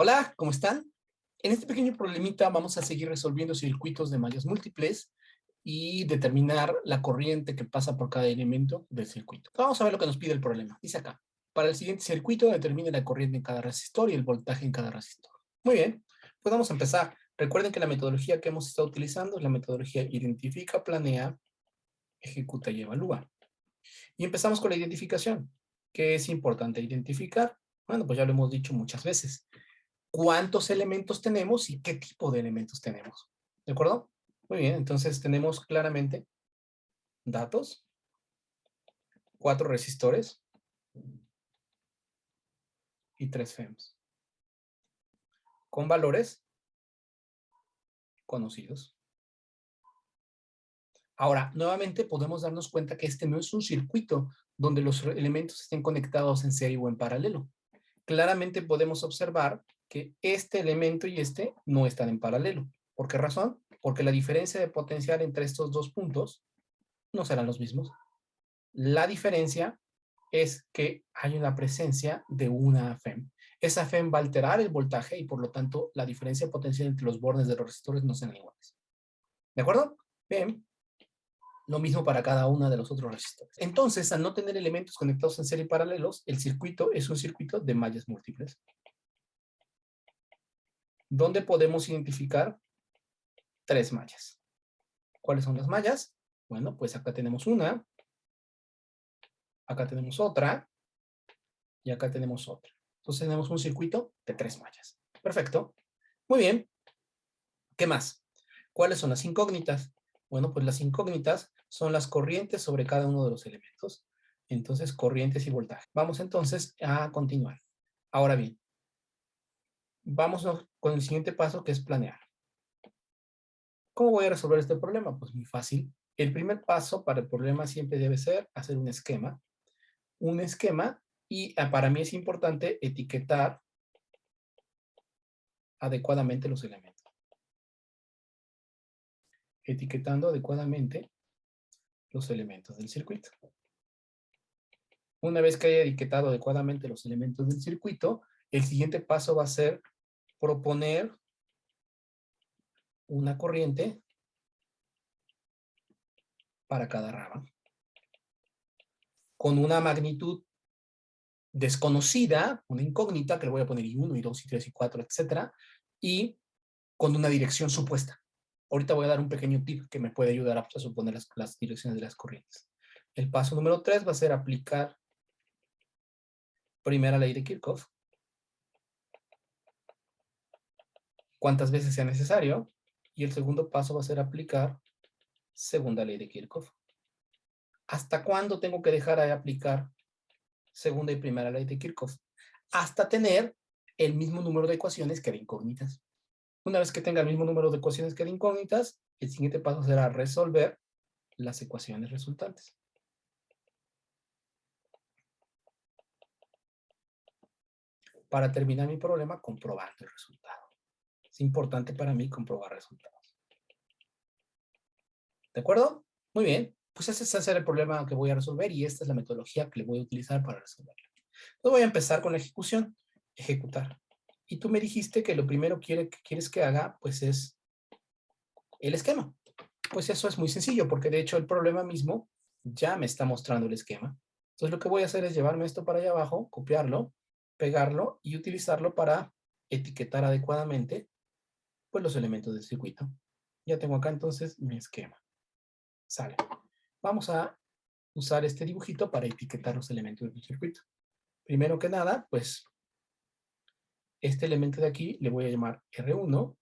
Hola, ¿cómo están? En este pequeño problemita vamos a seguir resolviendo circuitos de mallas múltiples y determinar la corriente que pasa por cada elemento del circuito. Vamos a ver lo que nos pide el problema. Dice acá, para el siguiente circuito determine la corriente en cada resistor y el voltaje en cada resistor. Muy bien, pues vamos a empezar. Recuerden que la metodología que hemos estado utilizando es la metodología identifica, planea, ejecuta y evalúa. Y empezamos con la identificación. ¿Qué es importante identificar? Bueno, pues ya lo hemos dicho muchas veces. ¿Cuántos elementos tenemos y qué tipo de elementos tenemos? ¿De acuerdo? Muy bien, entonces tenemos claramente datos, 4 resistores y 3 FEMs, con valores conocidos. Ahora, nuevamente podemos darnos cuenta que este no es un circuito donde los elementos estén conectados en serie o en paralelo. Claramente podemos observar que este elemento y este no están en paralelo. ¿Por qué razón? Porque la diferencia de potencial entre estos dos puntos no serán los mismos. La diferencia es que hay una presencia de una FEM. Esa FEM va a alterar el voltaje y por lo tanto la diferencia potencial entre los bordes de los resistores no serán iguales. ¿De acuerdo? Bien. Lo mismo para cada uno de los otros resistores. Entonces, al no tener elementos conectados en serie paralelos, el circuito es un circuito de mallas múltiples. ¿Dónde podemos identificar 3 mallas? ¿Cuáles son las mallas? Bueno, pues acá tenemos una, acá tenemos otra y acá tenemos otra. Entonces tenemos un circuito de 3 mallas. Perfecto. Muy bien. ¿Qué más? ¿Cuáles son las incógnitas? Bueno, pues las incógnitas son las corrientes sobre cada uno de los elementos. Entonces, corrientes y voltaje. Vamos entonces a continuar. Ahora bien, vamos con el siguiente paso que es planear. ¿Cómo voy a resolver este problema? Pues muy fácil. El primer paso para el problema siempre debe ser hacer un esquema. Un esquema y para mí es importante etiquetar adecuadamente los elementos. Etiquetando adecuadamente los elementos del circuito. Una vez que haya etiquetado adecuadamente los elementos del circuito, el siguiente paso va a ser proponer una corriente para cada rama con una magnitud desconocida, una incógnita, que le voy a poner I1, I2, I3, I4, etcétera, y con una dirección supuesta. Ahorita voy a dar un pequeño tip que me puede ayudar a suponer las direcciones de las corrientes. El paso número 3 va a ser aplicar primera ley de Kirchhoff, cuantas veces sea necesario, y el segundo paso va a ser aplicar segunda ley de Kirchhoff. ¿Hasta cuándo tengo que dejar de aplicar segunda y primera ley de Kirchhoff? Hasta tener el mismo número de ecuaciones que de incógnitas. Una vez que tenga el mismo número de ecuaciones que de incógnitas, el siguiente paso será resolver las ecuaciones resultantes. Para terminar mi problema, comprobando el resultado. Es importante para mí comprobar resultados. ¿De acuerdo? Muy bien. Pues ese es el problema que voy a resolver y esta es la metodología que le voy a utilizar para resolverlo. Entonces voy a empezar con la ejecución. Ejecutar. Y tú me dijiste que lo primero que quieres que haga, pues es el esquema. Pues eso es muy sencillo, porque de hecho el problema mismo ya me está mostrando el esquema. Entonces lo que voy a hacer es llevarme esto para allá abajo, copiarlo, pegarlo y utilizarlo para etiquetar adecuadamente pues los elementos del circuito. Ya tengo acá entonces mi esquema. Sale. Vamos a usar este dibujito para etiquetar los elementos del circuito. Primero que nada, pues este elemento de aquí le voy a llamar R1,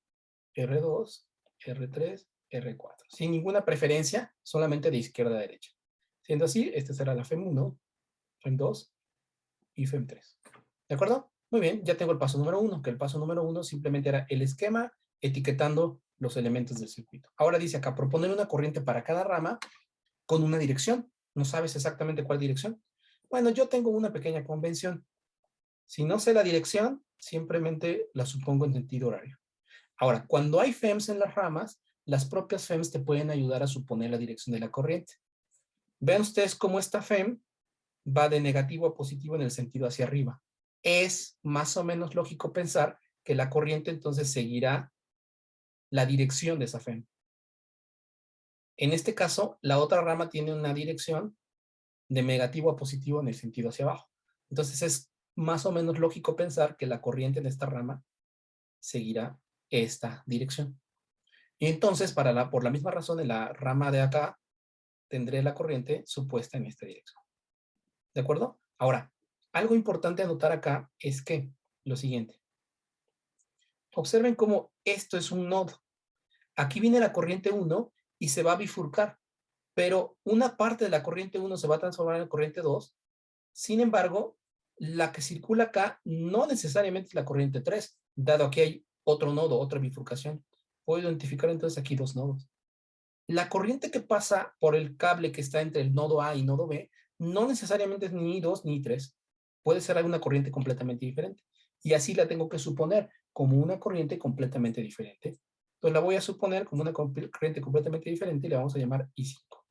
R2, R3, R4. Sin ninguna preferencia, solamente de izquierda a derecha. Siendo así, esta será la FEM1, FEM2 y FEM3. ¿De acuerdo? Muy bien, ya tengo el paso número 1, que el paso número 1 simplemente era el esquema etiquetando los elementos del circuito. Ahora dice acá, proponer una corriente para cada rama con una dirección. ¿No sabes exactamente cuál dirección? Bueno, yo tengo una pequeña convención. Si no sé la dirección, simplemente la supongo en sentido horario. Ahora, cuando hay FEMs en las ramas, las propias FEMs te pueden ayudar a suponer la dirección de la corriente. Vean ustedes cómo esta FEM va de negativo a positivo en el sentido hacia arriba. Es más o menos lógico pensar que la corriente entonces seguirá la dirección de esa FEM. En este caso, la otra rama tiene una dirección de negativo a positivo en el sentido hacia abajo. Entonces es más o menos lógico pensar que la corriente en esta rama seguirá esta dirección. Y entonces, por la misma razón, en la rama de acá, tendré la corriente supuesta en esta dirección. ¿De acuerdo? Ahora, algo importante a notar acá es que lo siguiente. Observen cómo esto es un nodo. Aquí viene la corriente 1 y se va a bifurcar, pero una parte de la corriente 1 se va a transformar en la corriente 2. Sin embargo, la que circula acá no necesariamente es la corriente 3, dado que hay otro nodo, otra bifurcación. Puedo identificar entonces aquí dos nodos. La corriente que pasa por el cable que está entre el nodo A y nodo B no necesariamente es ni 2 ni 3. Puede ser alguna corriente completamente diferente. Y así la tengo que suponer como una corriente completamente diferente. Entonces la voy a suponer como una corriente completamente diferente y la vamos a llamar I5.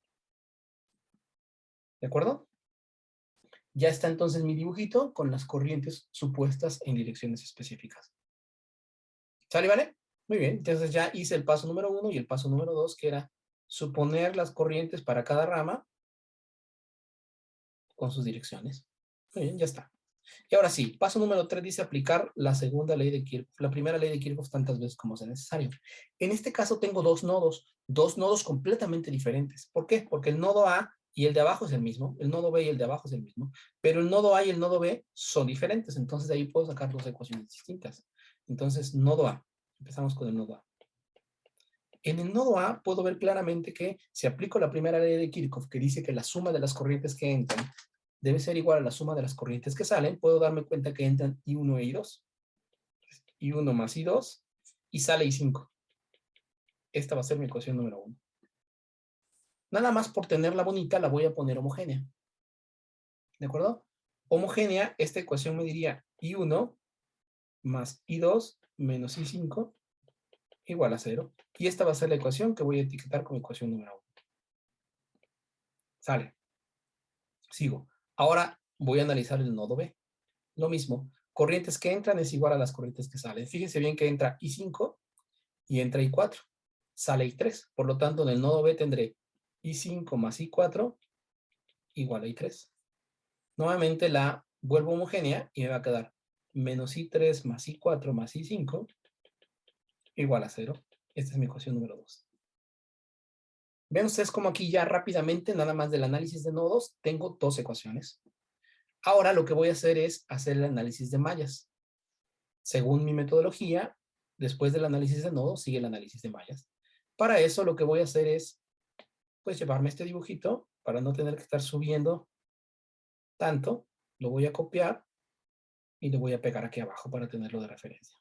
¿De acuerdo? Ya está entonces mi dibujito con las corrientes supuestas en direcciones específicas. ¿Sale, vale? Muy bien, entonces ya hice el paso número 1 y el paso número 2, que era suponer las corrientes para cada rama con sus direcciones. Muy bien, ya está. Y ahora sí, paso número 3 dice aplicar la segunda ley de Kirchhoff, la primera ley de Kirchhoff tantas veces como sea necesario. En este caso tengo dos nodos completamente diferentes. ¿Por qué? Porque el nodo A y el de abajo es el mismo, el nodo B y el de abajo es el mismo, pero el nodo A y el nodo B son diferentes, entonces de ahí puedo sacar dos ecuaciones distintas. Entonces, nodo A, empezamos con el nodo A. En el nodo A puedo ver claramente que si aplico la primera ley de Kirchhoff, que dice que la suma de las corrientes que entran debe ser igual a la suma de las corrientes que salen, puedo darme cuenta que entran I1 e I2. I1 más I2 y sale I5. Esta va a ser mi ecuación número 1. Nada más por tenerla bonita la voy a poner homogénea. ¿De acuerdo? Homogénea, esta ecuación me diría I1 más I2 menos I5 igual a 0. Y esta va a ser la ecuación que voy a etiquetar como ecuación número 1. Sale. Sigo. Ahora voy a analizar el nodo B. Lo mismo. Corrientes que entran es igual a las corrientes que salen. Fíjense bien que entra I5 y entra I4. Sale I3. Por lo tanto, en el nodo B tendré I5 más I4 igual a I3. Nuevamente la vuelvo homogénea y me va a quedar menos I3 más I4 más I5 igual a 0. Esta es mi ecuación número 2. Ven ustedes como aquí ya rápidamente, nada más del análisis de nodos, tengo dos ecuaciones. Ahora lo que voy a hacer es hacer el análisis de mallas. Según mi metodología, después del análisis de nodos, sigue el análisis de mallas. Para eso lo que voy a hacer es, pues, llevarme este dibujito para no tener que estar subiendo tanto. Lo voy a copiar y lo voy a pegar aquí abajo para tenerlo de referencia.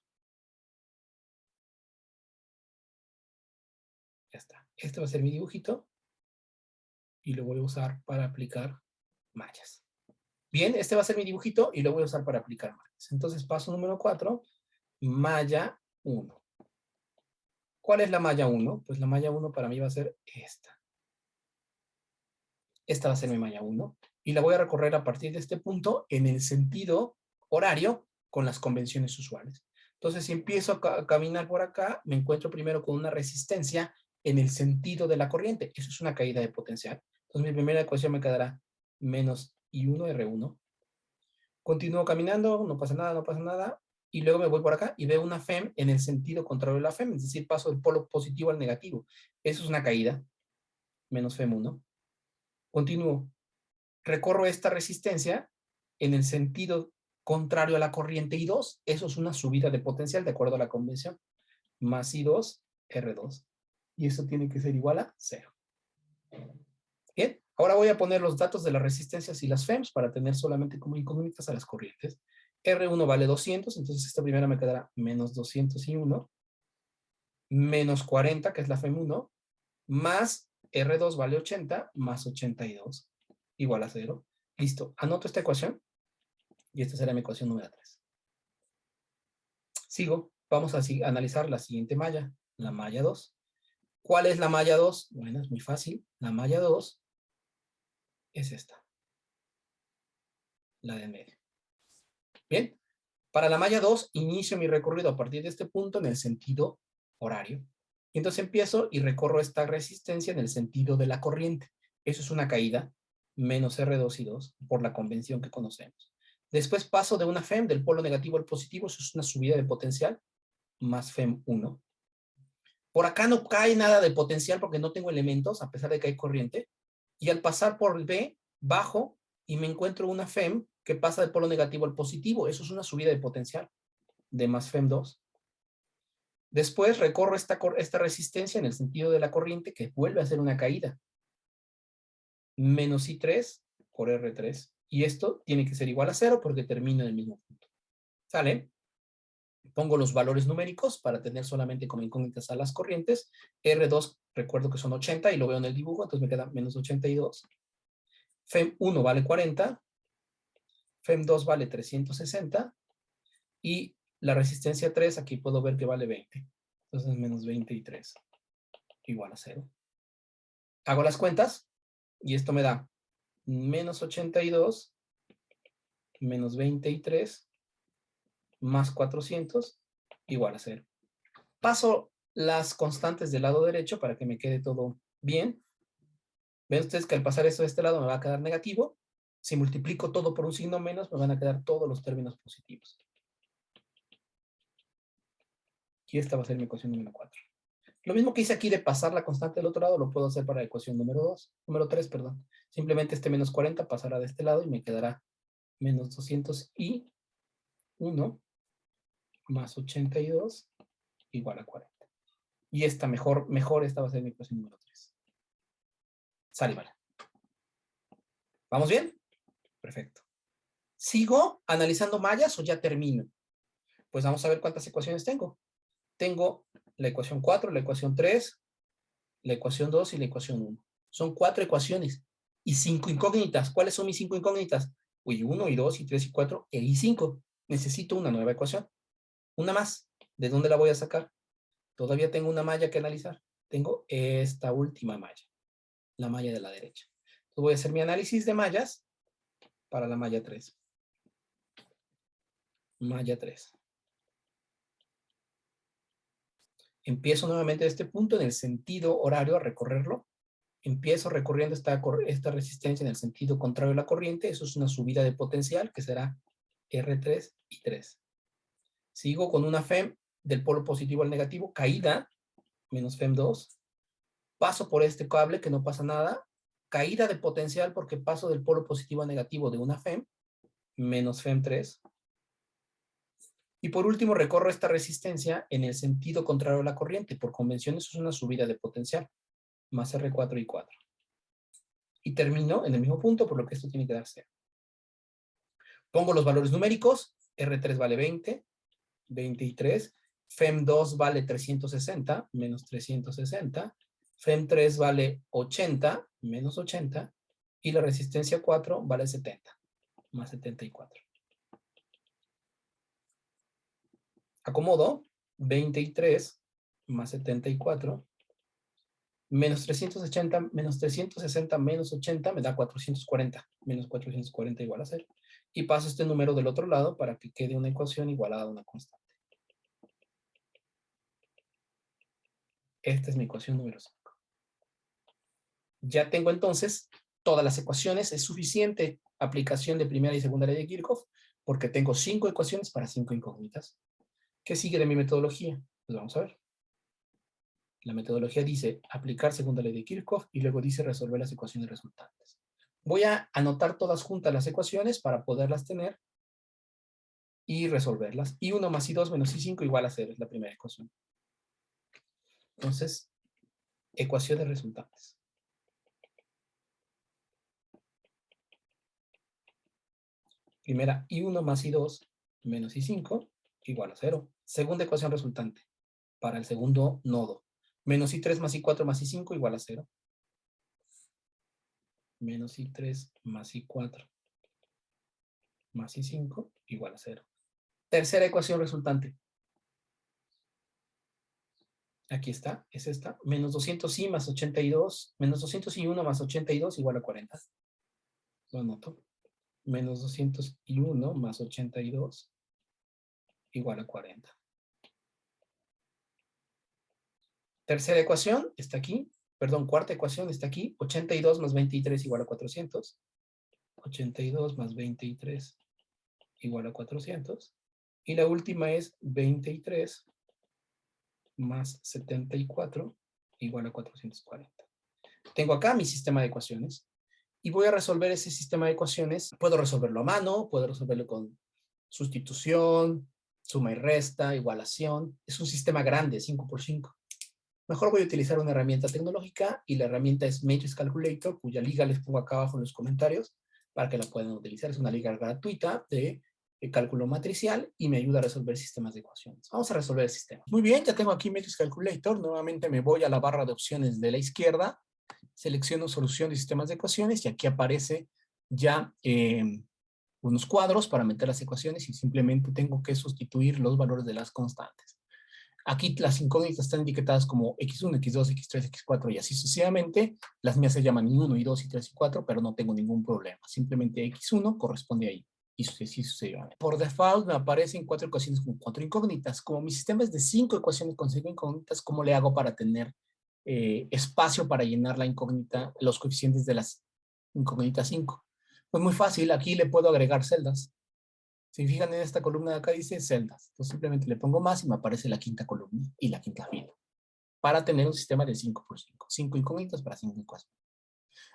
Ya está. Este va a ser mi dibujito y lo voy a usar para aplicar mallas. Bien, este va a ser mi dibujito y lo voy a usar para aplicar mallas. Entonces, paso número 4, malla 1. ¿Cuál es la malla 1? Pues la malla 1 para mí va a ser esta. Esta va a ser mi malla 1 y la voy a recorrer a partir de este punto en el sentido horario con las convenciones usuales. Entonces, si empiezo a caminar por acá, me encuentro primero con una resistencia en el sentido de la corriente. Eso es una caída de potencial. Entonces, mi primera ecuación me quedará menos I1 R1. Continúo caminando, no pasa nada, no pasa nada. Y luego me voy por acá y veo una FEM en el sentido contrario de la FEM, es decir, paso del polo positivo al negativo. Eso es una caída, menos FEM1. Continúo. Recorro esta resistencia en el sentido contrario a la corriente I2. Eso es una subida de potencial de acuerdo a la convención. Más I2, R2. Y eso tiene que ser igual a 0. Bien, ahora voy a poner los datos de las resistencias y las FEMs para tener solamente como incógnitas a las corrientes. R1 vale 200, entonces esta primera me quedará menos 201, menos 40, que es la FEM1, más R2 vale 80, más 82, igual a 0. Listo, anoto esta ecuación y esta será mi ecuación número 3. Sigo, vamos a analizar la siguiente malla, la malla 2. ¿Cuál es la malla 2? Bueno, es muy fácil. La malla 2 es esta, la de en medio. Bien, Para la malla 2, inicio mi recorrido a partir de este punto en el sentido horario. Y entonces empiezo y recorro esta resistencia en el sentido de la corriente. Eso es una caída, menos R2 y 2, por la convención que conocemos. Después paso de una FEM, del polo negativo al positivo, eso es una subida de potencial, más FEM 1. Por acá no cae nada de potencial porque no tengo elementos, a pesar de que hay corriente. Y al pasar por el B, bajo y me encuentro una FEM que pasa del polo negativo al positivo. Eso es una subida de potencial de más FEM 2. Después recorro esta resistencia en el sentido de la corriente que vuelve a ser una caída. Menos I3 por R3. Y esto tiene que ser igual a 0 porque termina en el mismo punto. ¿Sale? Pongo los valores numéricos para tener solamente como incógnitas a las corrientes. R2, recuerdo que son 80 y lo veo en el dibujo, entonces me queda menos 82. FEM 1 vale 40. FEM 2 vale 360. Y la resistencia 3, aquí puedo ver que vale 20. Entonces menos 23 igual a 0. Hago las cuentas y esto me da menos 82 menos 23 más 400 igual a 0. Paso las constantes del lado derecho para que me quede todo bien. Ven ustedes que al pasar eso de este lado me va a quedar negativo. Si multiplico todo por un signo menos, me van a quedar todos los términos positivos. Y esta va a ser mi ecuación número 4. Lo mismo que hice aquí de pasar la constante del otro lado, lo puedo hacer para la ecuación número 3, perdón. Simplemente este menos 40 pasará de este lado y me quedará menos 201 más 82 igual a 40. Y esta mejor esta va a ser mi ecuación número 3. Sale, vale. ¿Vamos bien? Perfecto. ¿Sigo analizando mallas o ya termino? Pues vamos a ver cuántas ecuaciones tengo. Tengo la ecuación 4, la ecuación 3, la ecuación 2 y la ecuación 1. Son 4 ecuaciones y 5 incógnitas. ¿Cuáles son mis 5 incógnitas? Uy, 1 y 2 y 3 y 4 y 5. Necesito una nueva ecuación. Una más. ¿De dónde la voy a sacar? Todavía tengo una malla que analizar. Tengo esta última malla, la malla de la derecha. Entonces voy a hacer mi análisis de mallas para la malla 3. Malla 3. Empiezo nuevamente de este punto en el sentido horario a recorrerlo. Empiezo recorriendo esta resistencia en el sentido contrario a la corriente. Eso es una subida de potencial que será R3 y 3. Sigo con una FEM del polo positivo al negativo, caída, menos FEM 2. Paso por este cable que no pasa nada. Caída de potencial porque paso del polo positivo a negativo de una FEM, menos FEM 3. Y por último, recorro esta resistencia en el sentido contrario a la corriente. Por convención, eso es una subida de potencial, más R4 y 4. Y termino en el mismo punto, por lo que esto tiene que dar 0. Pongo los valores numéricos. R3 vale 20, 23. FEM 2 vale 360, menos 360. FEM 3 vale 80, menos 80. Y la resistencia 4 vale 70, más 74. Acomodo 23 más 74 menos 380 menos 360 menos 80 me da 440. Menos 440 igual a 0. Y paso este número del otro lado para que quede una ecuación igualada a una constante. Esta es mi ecuación número 5. Ya tengo entonces todas las ecuaciones. Es suficiente aplicación de primera y segunda ley de Kirchhoff porque tengo 5 ecuaciones para 5 incógnitas. ¿Qué sigue de mi metodología? Pues vamos a ver. La metodología dice aplicar segunda ley de Kirchhoff y luego dice resolver las ecuaciones resultantes. Voy a anotar todas juntas las ecuaciones para poderlas tener y resolverlas. Y 1 más I2 menos I5 igual a 0 es la primera ecuación. Entonces, ecuaciones resultantes. Primera, I1 más I2 menos I5 igual a 0. Segunda ecuación resultante para el segundo nodo. Menos I3 más I4 más I5 igual a 0. Menos I3 más I4 más I5 igual a 0. Tercera ecuación resultante. Aquí está, es esta. Menos 200i más 82, menos 200i1 más 82 igual a 40. Lo anoto. Menos 201 más 82 igual a 40. Tercera ecuación está aquí. Perdón, cuarta ecuación está aquí. 82 más 23 igual a 400. 82 más 23 igual a 400. Y la última es 23 más 74 igual a 440. Tengo acá mi sistema de ecuaciones y voy a resolver ese sistema de ecuaciones. Puedo resolverlo a mano, puedo resolverlo con sustitución, suma y resta, igualación. Es un sistema grande, 5 por 5. Mejor voy a utilizar una herramienta tecnológica y la herramienta es Matrix Calculator, cuya liga les pongo acá abajo en los comentarios para que la puedan utilizar. Es una liga gratuita de cálculo matricial y me ayuda a resolver sistemas de ecuaciones. Vamos a resolver el sistema. Muy bien, ya tengo aquí Matrix Calculator. Nuevamente me voy a la barra de opciones de la izquierda, selecciono solución de sistemas de ecuaciones y aquí aparece ya unos cuadros para meter las ecuaciones y simplemente tengo que sustituir los valores de las constantes. Aquí las incógnitas están etiquetadas como x1, x2, x3, x4 y así sucesivamente. Las mías se llaman y1, y2, y3, y4, pero no tengo ningún problema. Simplemente x1 corresponde ahí y así sucesivamente. Por default me aparecen 4 ecuaciones con 4 incógnitas. Como mi sistema es de 5 ecuaciones con 5 incógnitas, ¿cómo le hago para tener espacio para llenar la incógnita, los coeficientes de las incógnitas 5? Pues muy fácil, aquí le puedo agregar celdas. Si fijan en esta columna de acá dice celdas. Entonces simplemente le pongo más y me aparece la quinta columna y la quinta fila. Para tener un sistema de 5 por 5. 5 incógnitas para 5 ecuaciones.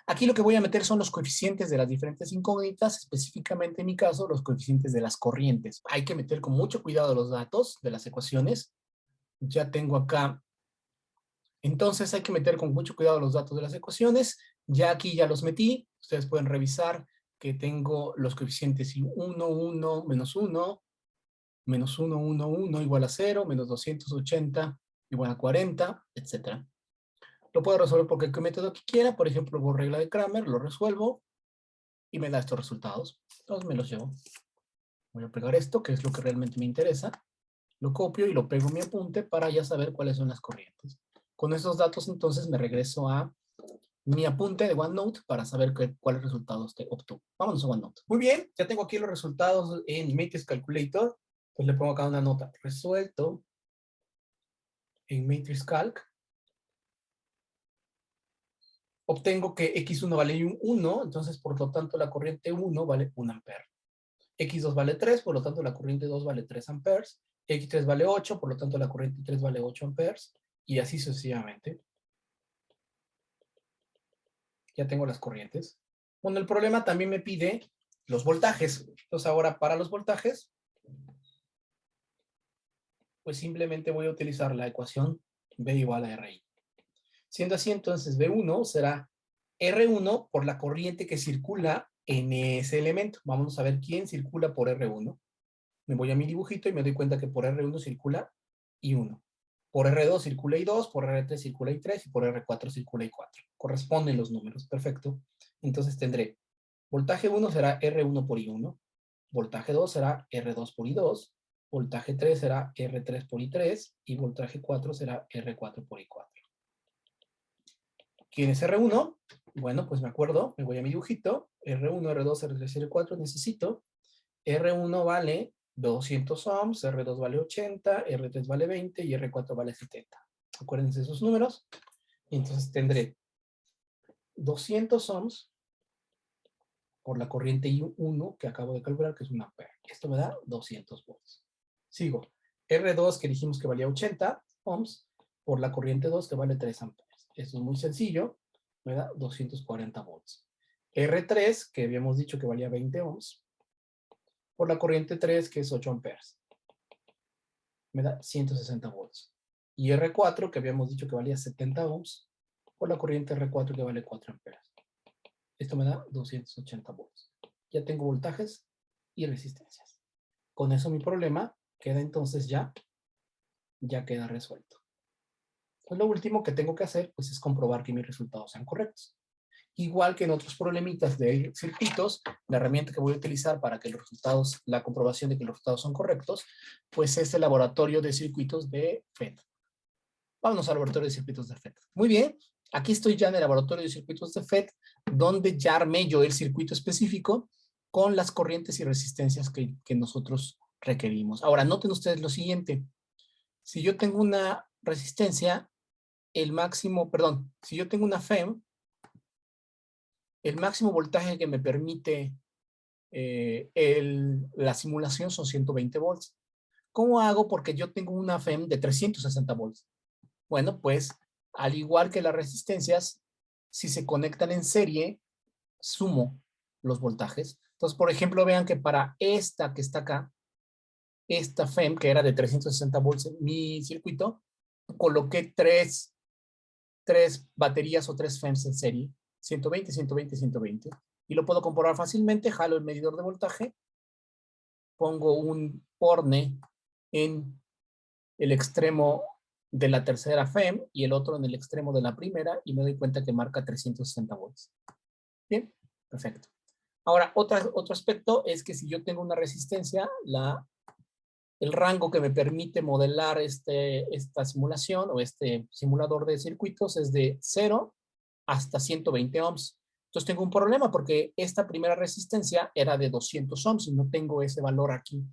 Aquí lo que voy a meter son los coeficientes de las diferentes incógnitas, específicamente en mi caso, los coeficientes de las corrientes. Hay que meter con mucho cuidado los datos de las ecuaciones. Ya tengo acá. Entonces hay que meter con mucho cuidado los datos de las ecuaciones. Ya aquí ya los metí. Ustedes pueden revisar que tengo los coeficientes 1, 1, menos 1, menos 1, 1, 1 igual a 0, menos 280 igual a 40, etc. Lo puedo resolver por cualquier método que quiera. Por ejemplo, por regla de Kramer, lo resuelvo y me da estos resultados. Entonces me los llevo. Voy a pegar esto, que es lo que realmente me interesa. Lo copio y lo pego en mi apunte para ya saber cuáles son las corrientes. Con esos datos, entonces, me regreso a mi apunte de OneNote para saber cuáles resultados te obtuve. Vámonos a OneNote. Muy bien, ya tengo aquí los resultados en Matrix Calculator. Pues le pongo acá una nota. Resuelto en Matrix Calc. Obtengo que X1 vale 1, entonces por lo tanto la corriente 1 vale 1 ampere. X2 vale 3, por lo tanto la corriente 2 vale 3 amperes. X3 vale 8, por lo tanto la corriente 3 vale 8 amperes. Y así sucesivamente. Ya tengo las corrientes. Bueno, el problema también me pide los voltajes. Entonces ahora para los voltajes, pues simplemente voy a utilizar la ecuación V igual a RI. Siendo así, entonces V1 será R1 por la corriente que circula en ese elemento. Vamos a ver quién circula por R1. Me voy a mi dibujito y me doy cuenta que por R1 circula I1. Por R2 circula I2, por R3 circula I3 y por R4 circula I4. Corresponden los números, perfecto. Entonces tendré voltaje 1 será R1 por I1, voltaje 2 será R2 por I2, voltaje 3 será R3 por I3 y voltaje 4 será R4 por I4. ¿Quién es R1? Bueno, pues me acuerdo, me voy a mi dibujito, R1, R2, R3, R4, necesito, R1 vale 200 ohms, R2 vale 80, R3 vale 20 y R4 vale 70. Acuérdense esos números. Y entonces tendré 200 ohms por la corriente I1 que acabo de calcular, que es un ampere. Esto me da 200 volts. Sigo. R2 que dijimos que valía 80 ohms por la corriente 2 que vale 3 amperes. Esto es muy sencillo. Me da 240 volts. R3 que habíamos dicho que valía 20 ohms por la corriente 3 que es 8 amperes. Me da 160 volts. Y R4 que habíamos dicho que valía 70 ohms por la corriente R4 que vale 4 amperes. Esto me da 280 volts. Ya tengo voltajes y resistencias. Con eso mi problema queda entonces ya queda resuelto. Pues lo último que tengo que hacer pues es comprobar que mis resultados sean correctos. Igual que en otros problemitas de circuitos, la herramienta que voy a utilizar para que los resultados, la comprobación de que los resultados son correctos, pues es el laboratorio de circuitos de FET. Vámonos al laboratorio de circuitos de FET. Muy bien, aquí estoy ya en el laboratorio de circuitos de FET, donde ya armé yo el circuito específico con las corrientes y resistencias que nosotros requerimos. Ahora, noten ustedes lo siguiente. Si yo tengo una resistencia, el máximo, perdón, si yo tengo una FEM, el máximo voltaje que me permite la simulación son 120 volts. ¿Cómo hago? Porque yo tengo una FEM de 360 volts. Bueno, pues al igual que las resistencias, si se conectan en serie, sumo los voltajes. Entonces, por ejemplo, vean que para esta que está acá, esta FEM, que era de 360 volts en mi circuito, coloqué tres baterías o tres FEMs en serie, 120, 120, 120, y lo puedo comprobar fácilmente. Jalo el medidor de voltaje, pongo un horne en el extremo de la tercera FEM y el otro en el extremo de la primera, y me doy cuenta que marca 360 volts. Bien, perfecto. Ahora, otro aspecto es que si yo tengo una resistencia, el rango que me permite modelar esta simulación o este simulador de circuitos es de 0 hasta 120 ohms. Entonces tengo un problema porque esta primera resistencia era de 200 ohms y no tengo ese valor aquí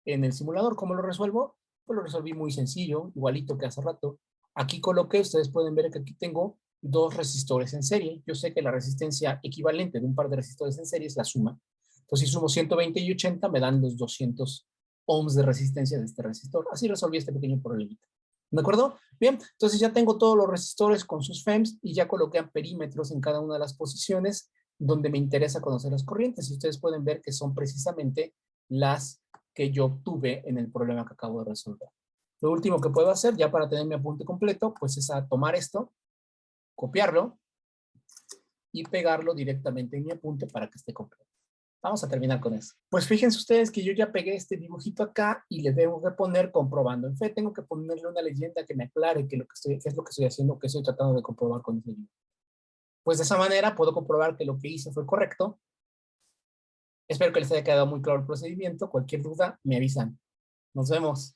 en el simulador. ¿Cómo lo resuelvo? Pues lo resolví muy sencillo, igualito que hace rato. Aquí coloqué, ustedes pueden ver que aquí tengo dos resistores en serie. Yo sé que la resistencia equivalente de un par de resistores en serie es la suma. Entonces si sumo 120 y 80 me dan los 200 ohms de resistencia de este resistor. Así resolví este pequeño problemita. ¿De acuerdo? Bien, entonces ya tengo todos los resistores con sus FEMs y ya coloqué amperímetros en cada una de las posiciones donde me interesa conocer las corrientes. Y ustedes pueden ver que son precisamente las que yo obtuve en el problema que acabo de resolver. Lo último que puedo hacer ya para tener mi apunte completo, pues es a tomar esto, copiarlo y pegarlo directamente en mi apunte para que esté completo. Vamos a terminar con eso. Pues fíjense ustedes que yo ya pegué este dibujito acá y le tengo que poner comprobando en fe. Tengo que ponerle una leyenda que me aclare qué es lo que estoy haciendo, que estoy tratando de comprobar con ese dibujo. Pues de esa manera puedo comprobar que lo que hice fue correcto. Espero que les haya quedado muy claro el procedimiento. Cualquier duda, me avisan. Nos vemos.